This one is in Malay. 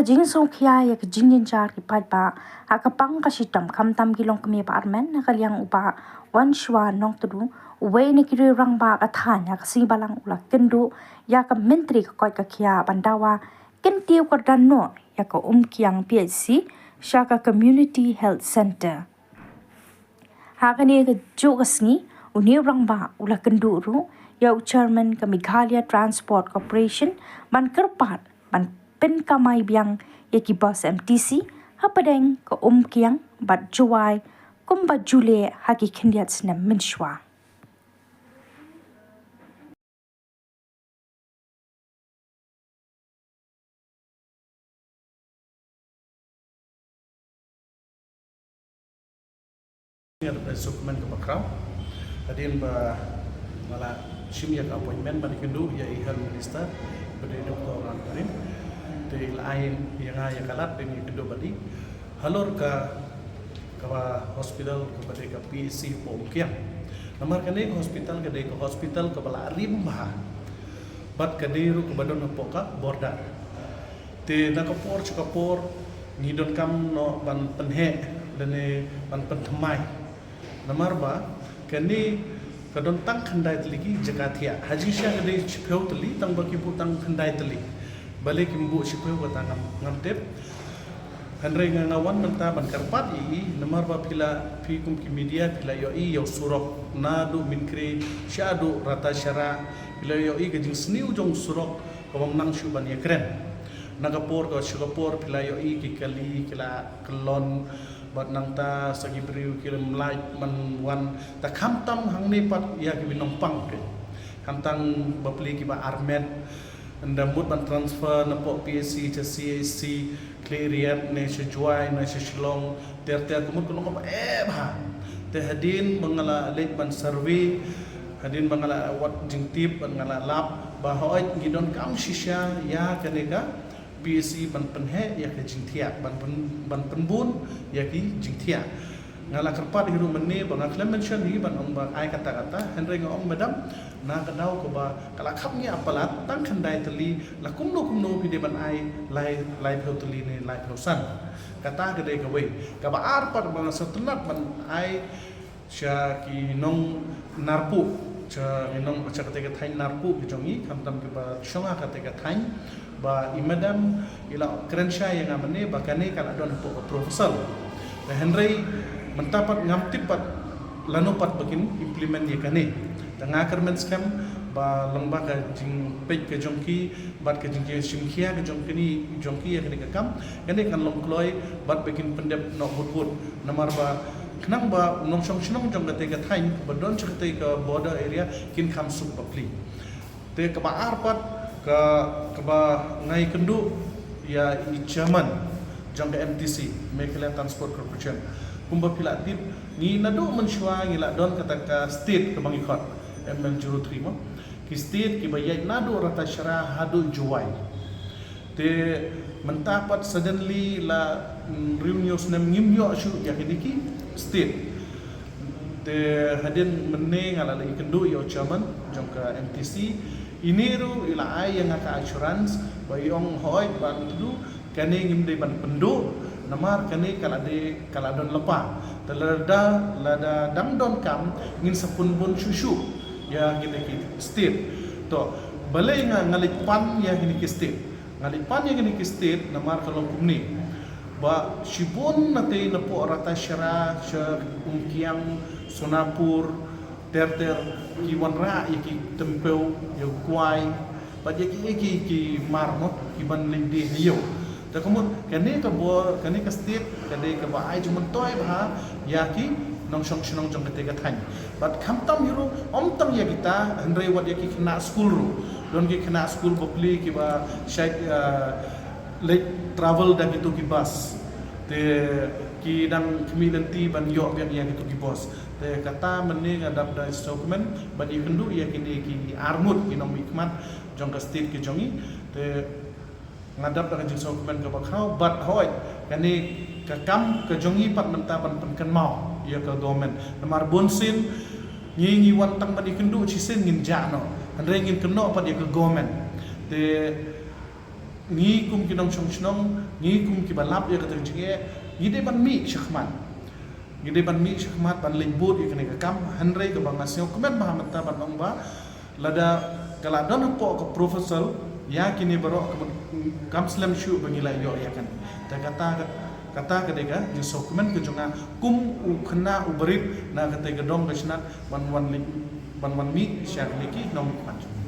ka jing so khia ya ka jing jin char ki pai pa ha ka pang ka shi tam kham tam ki long ka mi pa armen na ka liang upa wan shwa nong tu we ni ki rang ba ka than ya ka si balang ula kendu ya ka mentri ka koi ka khia bandawa ken tiu ka dan no ya ka kiang PHC Shaka Community Health Center ha ka ni ka ju ka sngi uni rang ba ula kendu ru ya chairman ka Meghalaya Transport Corporation man kerpat man pen kamai biang yaki bus MTC hapadeng ka kiang bat juai kumba jule haki khindiat snem minshwa Dokumen ke Bakrau, hadin ba mala shimya ka appointment ban kendu ya health minister bade Dr. Antarin te lain yang ya kalat dengan kendu badi halor ka hospital ke bade ka PHC Pomkiang namar kane hospital ke hospital ke bala rimba bat kade ru ke badon poka borda te nakapor chukapor ngidon kam no ban penhe dane ban penthmai namar ba kani kadon tang khandai tli jagathia haji sha kade chipeu tli tang ba ki tang khandai tli balik kimbu chipeu ba tang ngamtep handre ngawan menta ban karpat i namar ba pila pi kum ki media pila yo i yo surok nadu minkri shadu rata syara pila yo i gajing sniu jong surok komam nang shu ban yakren nagapor ko shugapor pila yo i ki kali kila kelon bat nang ta sagi beriu kirim like man wan ta kham tam hang ni pat ya ki binong pang ke kham tang bapli ki ba armet ndamut ban transfer na po PSC cha CAC cleariat ne sejuai na seslong ter kumut kunong ba ba te hadin mangala lek ban survey hadin mangala wat jingtip mangala lab ba hoy ngidon kam shisha ya kaneka PSC ban penhe ya ke jingthia ban penbun ya ki jingthia ngala kerpat hiru meni bang akhlem mention hi ban ong ba ai kata henry ngong madam na kadau ko ba kala khap ngi apalat tang khandai teli la kumno pide ban ai lai pheu teli ne lai pheu san kata gede ka we ka ba ar pat bang setenat ban ai sha ki nong narpu cha nong cha kata thai narpu ki jongi kam tam ki ba shonga kata thai ba imadam ila kerensya yang amane bakane kala don po profesor da henry mentapat ngamtipat lanupat bakin implement ye kane tanga kermen scam ba lengba ka jing pej ke jongki bat ke jing simkhia ke jongki ya kane kam kane kan longkloi bat bakin pendep no hut namar ba kenang ba nong song snong jong kate ka thain ba don chakte ka border area kin kham sup papli te ka ba arpat ka ba ngai kendu ya i chairman jong ke MTC Meghalaya Transport Corporation kumba pila tip ni nadu menshwa ngila don kata ka state ke bangi khot ML 03 mo ki state ki bayai nadu rata syara hadu juwai te mentapat suddenly la reunions nem ngimyo shu ya kidiki state te hadin meneng ala la kendu yo chairman jong ke MTC iniru ila ay yang ka assurance bayong hoy ban tu kane ngimde ban pendu namar kane kala don lepa lada dam don kam ngin sapun bon shushu ya gini ki state to balai ngalit pan ya gini ki state ngalit pan ya gini ki state namar kalong kumni ba shibun nate na po rata syara kiang sonapur ter ki wanra iki tempeu yo kuai ba ki marmo ki ban lindi hiyo ta komon kane ka state kane ka ba ai juman toy ba ya ki nong song shnong jong kate ka thang bat kham tam hiru om tam ya kita andre wat ya ki kena school ru don ki kena school bopli ki ba shay late travel da gitu ki bus te ki dang community ban yo yang ya gitu ki bos te kata meni ngadap da dokumen ban ikendu ya kini ki armut ki nom hikmat jong ka state ki jongi te ngadap da jing dokumen ka bakhau bat hoy kani ka kam ka jongi pat menta ban pen mau ya ka government namar bonsin ngi wan tang ban ikendu chisen ngin jano andre ngin keno pat ya ka government te ngi kum kinong chong chnong ngi kum ki balap ya kateng jinge ngide ban mi shakman ngide ban mi shakmat ban limbut ya kene kam hanre ke bang nasio kemen bahamata ban bang ba lada kala don po ke profesor ya kini baro kam slam shu bangila yo ya kan ta kata kedega je dokumen ke jonga kum u khna u berit na kate gedong kesna ban wan mi syak liki nom panjang